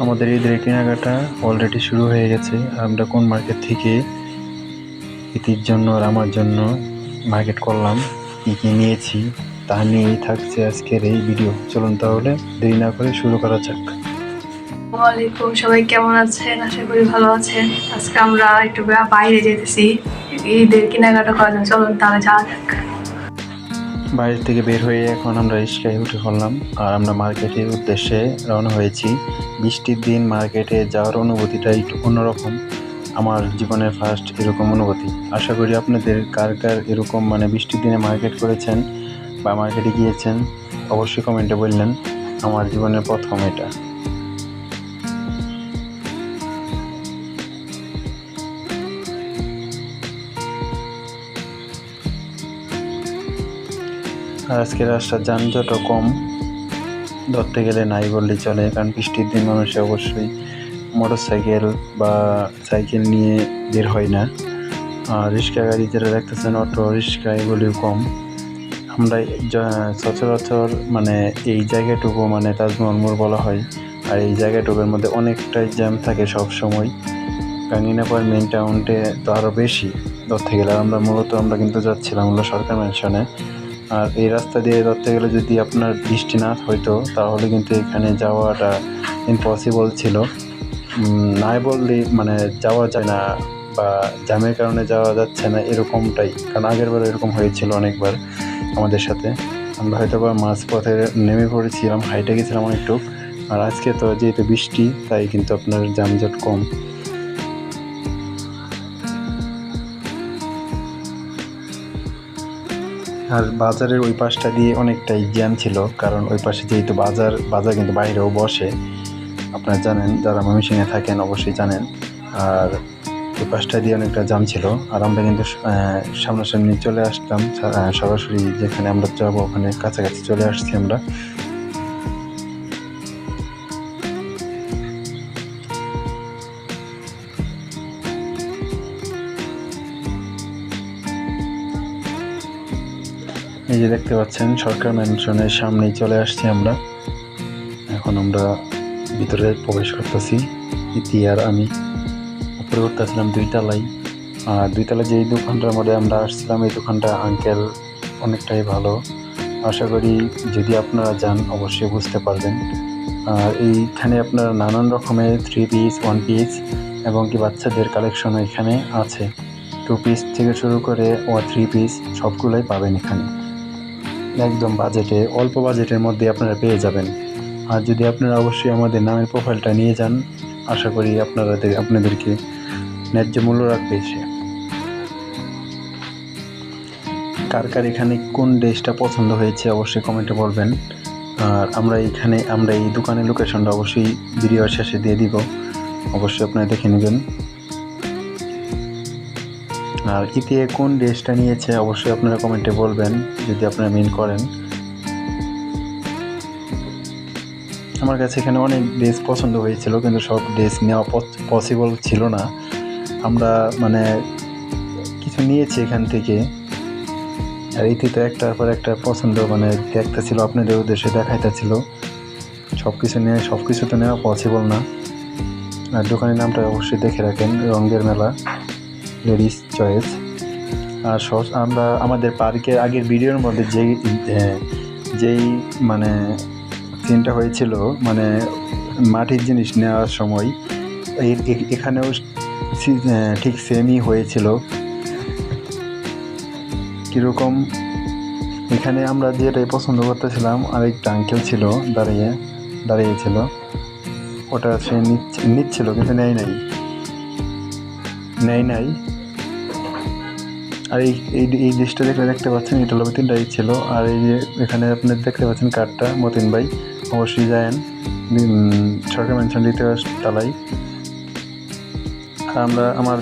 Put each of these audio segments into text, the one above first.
আমাদের ঈদের কেনাকাটা অলরেডি শুরু হয়ে গেছে। আমরা কোন মার্কেট থেকে ইতির জন্য আর আমার জন্য মার্কেট করলাম, কী কী নিয়েছি তা নিয়েই থাকছে আজকের এই ভিডিও। চলুন তাহলে দেরি না করে শুরু করা যাক। ওয়ালাইকুম, সবাই কেমন আছেন? আশা করি ভালো আছেন। আজকে আমরা একটু বাইরে যেতেছি ঈদের কেনাকাটা করার জন্য। চলুন তাহলে যাওয়া যাক। বাইরে থেকে বের হয়ে এখন আমরা রিক্সায় উঠে পড়লাম আর আমরা মার্কেটের উদ্দেশ্যে রওনা হয়েছি। বৃষ্টির দিন মার্কেটে যাওয়ার অনুভূতিটা একটু অন্যরকম। আমার জীবনের ফার্স্ট এরকম অনুভূতি। আশা করি আপনাদের কার কার এরকম বৃষ্টির দিনে মার্কেট করেছেন বা মার্কেটে গিয়েছেন, অবশ্যই কমেন্টে বললেন। আমার জীবনের প্রথম এটা। আর আজকের রাস্তার যানজটও কম, ধরতে গেলে নাই বললেই চলে, কারণ বৃষ্টির দিন মানুষে অবশ্যই মোটর সাইকেল বা সাইকেল নিয়ে বের হয় না। আর রিক্সা গাড়ি যেটা দেখতেছেন, অটো রিক্সা এগুলিও কম। আমরা সচরাচর এই জায়গাটুকু তাজমহল মোড় বলা হয়। আর এই জায়গাটুকুর মধ্যে অনেকটাই জ্যাম থাকে সব সময়। গাঙ্গিনাপাড় মেন টাউনটে তো আরও বেশি ধরতে গেলে। আমরা কিন্তু যাচ্ছিলাম হলো সরকার ম্যানশনে। আর এই রাস্তা দিয়ে ধরতে গেলে যদি আপনার বৃষ্টি না হইতো তাহলে কিন্তু এখানে যাওয়াটা ইম্পসিবল ছিল। নাই বললে যাওয়া যায় না বা জ্যামের কারণে যাওয়া যাচ্ছে না, এরকমটাই। কারণ আগেরবার এরকম হয়েছিল অনেকবার আমাদের সাথে। আমরা হয়তো বা মাঝপথে নেমে পড়েছিলাম, হাইটে গেছিলাম অনেকটু। আর আজকে তো যেহেতু বৃষ্টি, তাই কিন্তু আপনার যানজট কম। আর বাজারের ওই পাশটা দিয়ে অনেকটাই জ্যাম ছিল, কারণ ওই পাশে যেহেতু বাজার কিন্তু বাইরেও বসে, আপনারা জানেন, যারা ময়মনসিংহে থাকেন অবশ্যই জানেন। আর ওই পাশটা দিয়ে অনেকটা জ্যাম ছিল। আর আমরা কিন্তু সামনাসামনি চলে আসলাম, সরাসরি যেখানে আমরা যাবো ওখানে কাছাকাছি চলে আসছি আমরা। এই যে দেখতে পাচ্ছেন, সরকার ম্যানশনের সামনেই চলে আসছি আমরা। এখন আমরা ভিতরে প্রবেশ করতেছি। ইতি আর আমি উপরে উঠতেছিলাম 2 তলায়। আর 2 তলায় যেই দোকানটার মধ্যে আমরা আসছিলাম, এই দোকানটা আঙ্কেল অনেকটাই ভালো। আশা করি যদি আপনারা যান অবশ্যই বুঝতে পারবেন। আর এইখানে আপনারা নানান রকমের 3 পিস, 1 পিস এবং কি বাচ্চাদের কালেকশন এখানে আছে। 2 পিস থেকে শুরু করে 3 পিস সবগুলোই পাবেন এখানে, একদম বাজেটে, অল্প বাজেটের মধ্যে আপনারা পেয়ে যাবেন। আর যদি আপনারা অবশ্যই আমাদের নামের প্রোফাইলটা নিয়ে যান, আশা করি আপনাদেরকে ন্যায্য মূল্য রাখবে সে। কার কার এখানে কোন ড্রেসটা পছন্দ হয়েছে অবশ্যই কমেন্টে বলবেন। আর আমরা এই দোকানের লোকেশনটা অবশ্যই ভিডিওর শেষে দিয়ে দিব, অবশ্যই আপনারা দেখে নেবেন। আর ইতি কোন ড্রেসটা নিয়েছে অবশ্যই আপনারা কমেন্টে বলবেন যদি আপনারা মিন করেন। আমার কাছে এখানে অনেক ড্রেস পছন্দ হয়েছিল, কিন্তু সব ড্রেস নেওয়া পসিবল ছিল না। আমরা কিছু নিয়েছি এখান থেকে। আর ইতি তো একটার পর একটা পছন্দ দেখতেছিল, আপনাদের উদ্দেশ্যে দেখাইতেছিল। সব কিছু তো নেওয়া পসিবল না। আর দোকানের নামটা অবশ্যই দেখে রাখেন, রঙের মেলা লেডিস চয়েস। আর আমরা আমাদের পার্কের আগের ভিডিওর মধ্যে যেই সিনটা হয়েছিল, মাটির জিনিস নেওয়ার সময়, এখানেও ঠিক সেমই হয়েছিল। কীরকম, এখানে আমরা যেটাই পছন্দ করতেছিলাম, আরেকটা আঙ্কেল ছিল দাঁড়িয়েছিল, ওটা সে নিচ্ছিল কিন্তু নেয় নাই। আর এই জিনিসটা দেখতে পাচ্ছেন, এটা হলো 3টাই ছিল। আর এই যে এখানে আপনি দেখতে পাচ্ছেন কার্ডটা, মতিন ভাই অবশ্যই যায়েন সরকার ম্যানশন 2য় তলায়। আর আমরা আমার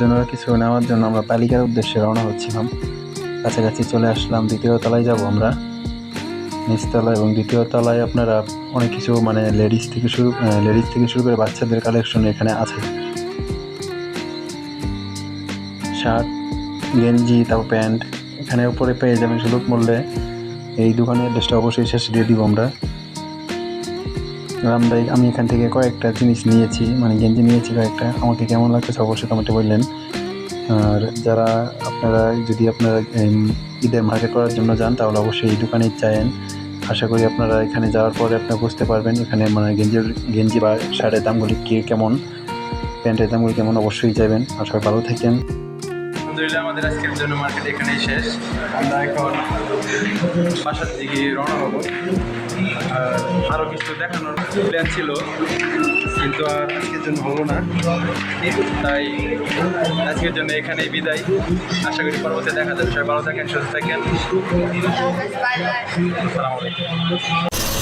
জন্য কিছু নেওয়ার জন্য আমরা তালিকার উদ্দেশ্যে রওনা হচ্ছিলাম। কাছাকাছি চলে আসলাম, 2য় তলায় যাব আমরা। নিচতলা এবং 2য় তলায় আপনারা অনেক কিছু লেডিস থেকে শুরু করে বাচ্চাদের কালেকশন এখানে আছে। শার্ট, গেঞ্জি, তারপর প্যান্ট এখানে উপরে পেয়ে যাবেন সুলভ মূল্যে। এই দোকানের অ্যাড্রেসটা অবশ্যই শেষে দিয়ে দিব আমরা। আমি এখান থেকে কয়েকটা জিনিস নিয়েছি, মানে গেঞ্জি নিয়েছি কয়েকটা। আমাকে কেমন লাগতেছে অবশ্যই কমেন্টে বললেন। আর যারা যদি আপনারা ঈদের মার্কেট করার জন্য যান তাহলে অবশ্যই এই দোকানেই যায়েন। আশা করি আপনারা এখানে যাওয়ার পরে আপনারা বুঝতে পারবেন এখানে মানে গেঞ্জি বা শার্টের দামগুলি কেমন, প্যান্টের দামগুলি কেমন। অবশ্যই যাবেন। আর সবাই ভালো থাকেন। আলহামদুলিল্লাহ, আমাদের আজকের জন্য মার্কেট এখানেই শেষ। আমরা এখন বাসার দিকে রওনা হবো। আর আরও কিছু দেখানোর প্ল্যান ছিল, কিন্তু আর আজকের জন্য হলো না। তাই আজকের জন্য এখানেই বিদায়। আশা করি পরবর্তী দেখা যাবে। সবাই ভালো থাকেন, সুস্থ থাকেন। আসসালামু আলাইকুম।